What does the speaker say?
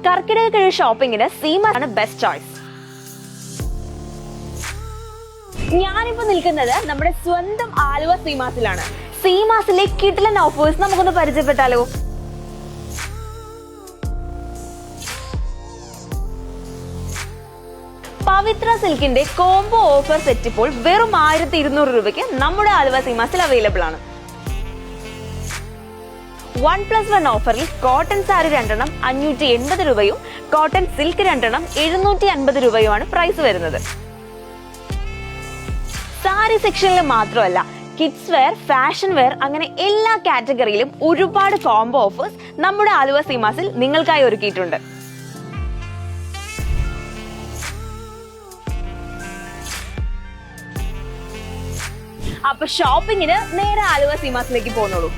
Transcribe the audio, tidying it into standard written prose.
കർക്കിടക കിഴി ഷോപ്പിംഗിന് സീമാസ് ആണ് best choice. ഞാനിപ്പോ നിൽക്കുന്നത് നമ്മുടെ സ്വന്തം ആലുവ സീമാസിലാണ്. സീമാസിലെ കിടിലൻ ഓഫേഴ്സ് നമുക്കൊന്ന് പരിചയപ്പെട്ടാലോ? പവിത്ര സിൽക്കിന്റെ കോംബോ ഓഫർ സെറ്റ് ഇപ്പോൾ വെറും 1200 രൂപയ്ക്ക് നമ്മുടെ ആലുവ സീമാസിൽ അവൈലബിൾ ആണ്. 1+1 ഓഫറിൽ കോട്ടൺ സാരി 2 580 രൂപയും കോട്ടൺ സിൽക്ക് 2 750 രൂപയുമാണ് പ്രൈസ് വരുന്നത്. സാരി സെക്ഷനിൽ മാത്രമല്ല, കിഡ്സ് വെയർ, ഫാഷൻ വെയർ അങ്ങനെ എല്ലാ കാറ്റഗറിയിലും ഒരുപാട് കോംബോ ഓഫേഴ്സ് നമ്മുടെ ആലുവ സീമാസിൽ നിങ്ങൾക്കായി ഒരുക്കിയിട്ടുണ്ട്. അപ്പൊ ഷോപ്പിങ്ങിന് നേരെ ആലുവ സീമാസിലേക്ക് പോന്നോളൂ.